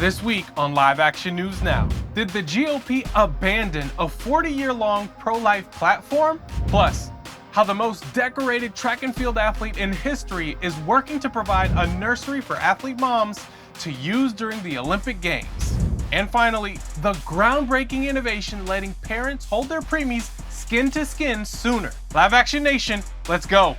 This week on Live Action News Now, did the GOP abandon a 40-year-long pro-life platform? Plus, how the most decorated track and field athlete in history is working to provide a nursery for athlete moms to use during the Olympic Games. And finally, the groundbreaking innovation letting parents hold their preemies skin to skin sooner. Live Action Nation, let's go.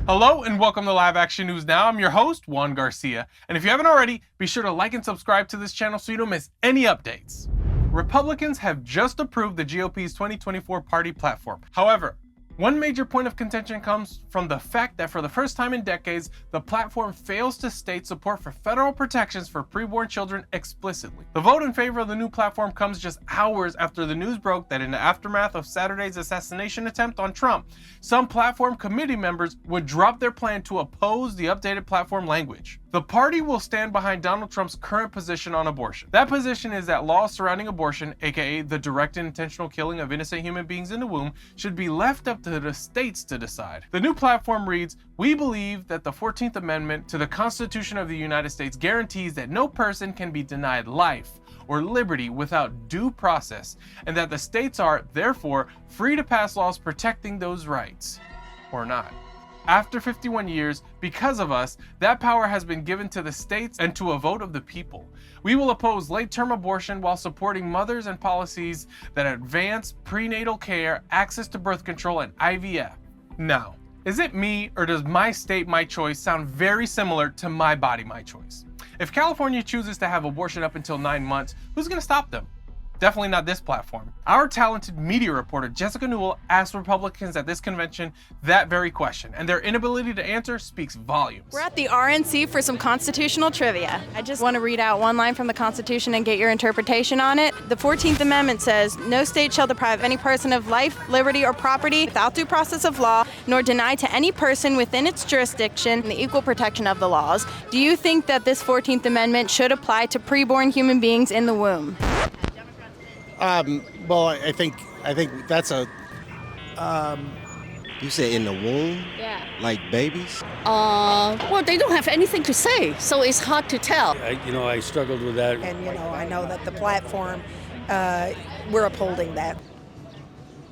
Hello and welcome to Live Action News Now. I'm your host, Juan Garcia. And if you haven't already, be sure to like and subscribe to this channel so you don't miss any updates. Republicans have just approved the GOP's 2024 party platform. However, one major point of contention comes from the fact that for the first time in decades, the platform fails to state support for federal protections for preborn children explicitly. The vote in favor of the new platform comes just hours after the news broke that in the aftermath of Saturday's assassination attempt on Trump, some platform committee members would drop their plan to oppose the updated platform language. The party will stand behind Donald Trump's current position on abortion. That position is that laws surrounding abortion, aka the direct and intentional killing of innocent human beings in the womb, should be left up to the states to decide. The new platform reads, "We believe that the 14th Amendment to the Constitution of the United States guarantees that no person can be denied life or liberty without due process, and that the states are, therefore, free to pass laws protecting those rights." Or not. After 51 years, because of us, that power has been given to the states and to a vote of the people. We will oppose late-term abortion while supporting mothers and policies that advance prenatal care, access to birth control, and IVF. Now, is it me, or does my state, my choice sound very similar to my body, my choice? If California chooses to have abortion up until 9 months, who's gonna stop them? Definitely not this platform. Our talented media reporter, Jessica Newell, asked Republicans at this convention that very question, and their inability to answer speaks volumes. We're at the RNC for some constitutional trivia. I just want to read out one line from the Constitution and get your interpretation on it. The 14th Amendment says, "No state shall deprive any person of life, liberty, or property without due process of law, nor deny to any person within its jurisdiction the equal protection of the laws." Do you think that this 14th Amendment should apply to preborn human beings in the womb? Well, I think that's a. You say in the womb? Yeah. Like babies? Well, they don't have anything to say, so it's hard to tell. I struggled with that. And, I know that the platform, we're upholding that.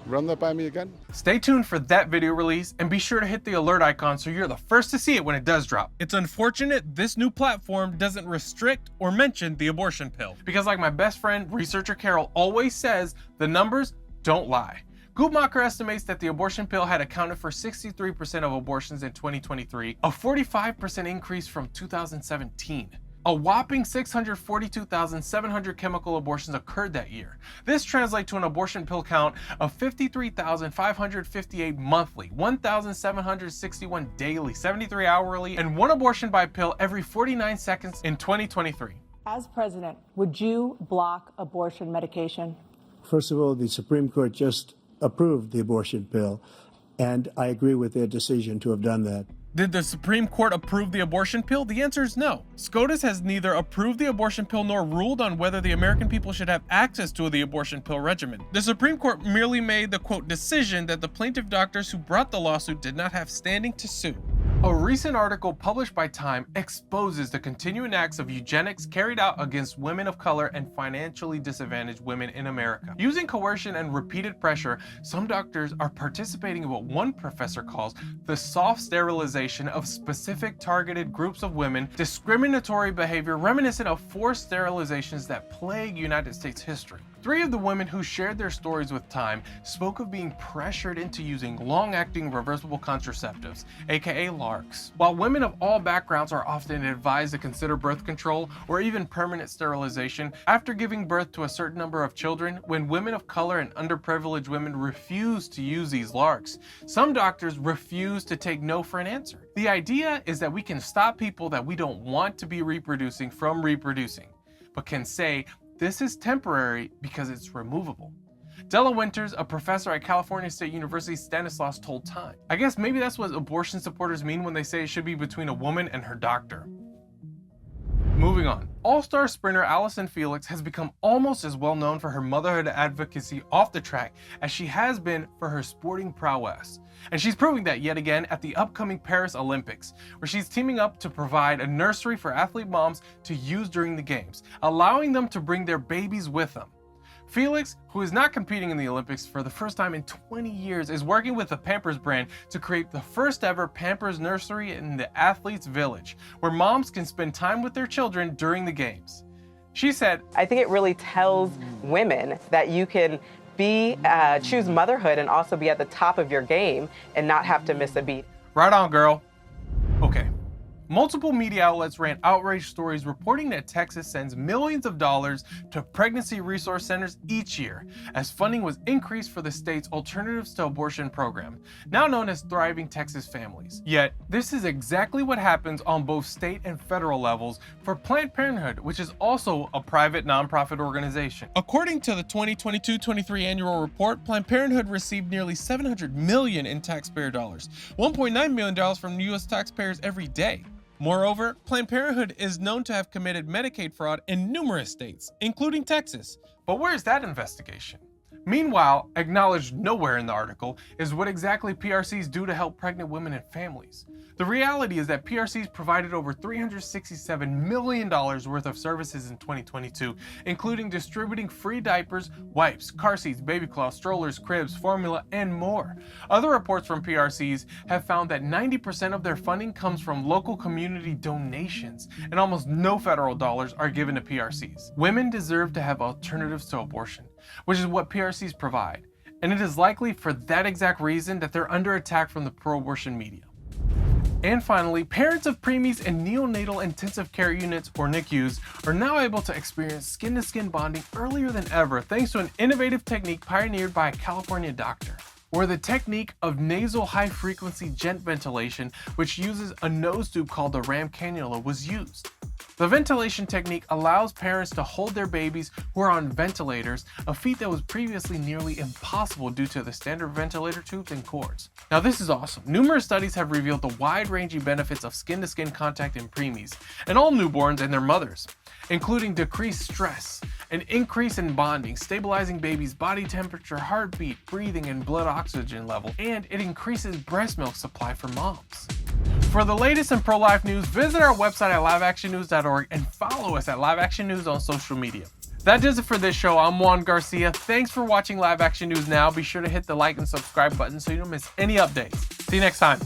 Run that by me again? Stay tuned for that video release and be sure to hit the alert icon so you're the first to see it when it does drop. It's unfortunate this new platform doesn't restrict or mention the abortion pill, because like my best friend, researcher Carol, always says, the numbers don't lie. Guttmacher estimates that the abortion pill had accounted for 63% of abortions in 2023, a 45% increase from 2017. A whopping 642,700 chemical abortions occurred that year. This translates to an abortion pill count of 53,558 monthly, 1,761 daily, 73 hourly, and one abortion by pill every 49 seconds in 2023. As president, would you block abortion medication? First of all, the Supreme Court just approved the abortion pill, and I agree with their decision to have done that. Did the Supreme Court approve the abortion pill? The answer is no. SCOTUS has neither approved the abortion pill nor ruled on whether the American people should have access to the abortion pill regimen. The Supreme Court merely made the, quote, decision that the plaintiff doctors who brought the lawsuit did not have standing to sue. A recent article published by Time exposes the continuing acts of eugenics carried out against women of color and financially disadvantaged women in America. Using coercion and repeated pressure, some doctors are participating in what one professor calls the soft sterilization of specific targeted groups of women, discriminatory behavior reminiscent of forced sterilizations that plague United States history. 3 of the women who shared their stories with Time spoke of being pressured into using long-acting reversible contraceptives, aka LARCs. While women of all backgrounds are often advised to consider birth control or even permanent sterilization after giving birth to a certain number of children, when women of color and underprivileged women refuse to use these LARCs, some doctors refuse to take no for an answer. The idea is that we can stop people that we don't want to be reproducing from reproducing, but can say, this is temporary because it's removable. Della Winters, a professor at California State University Stanislaus, told Time. I guess maybe that's what abortion supporters mean when they say it should be between a woman and her doctor. Moving on, all-star sprinter Allyson Felix has become almost as well known for her motherhood advocacy off the track as she has been for her sporting prowess. And she's proving that yet again at the upcoming Paris Olympics, where she's teaming up to provide a nursery for athlete moms to use during the games, allowing them to bring their babies with them. Felix, who is not competing in the Olympics for the first time in 20 years, is working with the Pampers brand to create the first ever Pampers nursery in the athletes' village, where moms can spend time with their children during the games. She said, I think it really tells women that you can choose motherhood and also be at the top of your game and not have to miss a beat. Right on, girl. Okay. Multiple media outlets ran outrage stories reporting that Texas sends millions of dollars to pregnancy resource centers each year, as funding was increased for the state's Alternatives to Abortion program, now known as Thriving Texas Families. Yet, this is exactly what happens on both state and federal levels for Planned Parenthood, which is also a private nonprofit organization. According to the 2022-23 annual report, Planned Parenthood received nearly $700 million in taxpayer dollars, $1.9 million from U.S. taxpayers every day. Moreover, Planned Parenthood is known to have committed Medicaid fraud in numerous states, including Texas. But where's that investigation? Meanwhile, acknowledged nowhere in the article is what exactly PRCs do to help pregnant women and families. The reality is that PRCs provided over $367 million worth of services in 2022, including distributing free diapers, wipes, car seats, baby cloths, strollers, cribs, formula, and more. Other reports from PRCs have found that 90% of their funding comes from local community donations, and almost no federal dollars are given to PRCs. Women deserve to have alternatives to abortion, which is what PRCs provide, and it is likely for that exact reason that they're under attack from the pro-abortion media. And finally, parents of preemies and neonatal intensive care units, or NICUs, are now able to experience skin-to-skin bonding earlier than ever thanks to an innovative technique pioneered by a California doctor, or the technique of nasal high-frequency gent ventilation, which uses a nose tube called the ram cannula, was used. The ventilation technique allows parents to hold their babies who are on ventilators, a feat that was previously nearly impossible due to the standard ventilator tubes and cords. Now this is awesome. Numerous studies have revealed the wide-ranging benefits of skin-to-skin contact in preemies, and all newborns and their mothers, including decreased stress, an increase in bonding, stabilizing baby's body temperature, heartbeat, breathing, and blood oxygen level, and it increases breast milk supply for moms. For the latest in pro-life news, visit our website at liveactionnews.org and follow us at Live Action News on social media. That does it for this show. I'm Juan Garcia. Thanks for watching Live Action News Now. Be sure to hit the like and subscribe button so you don't miss any updates. See you next time.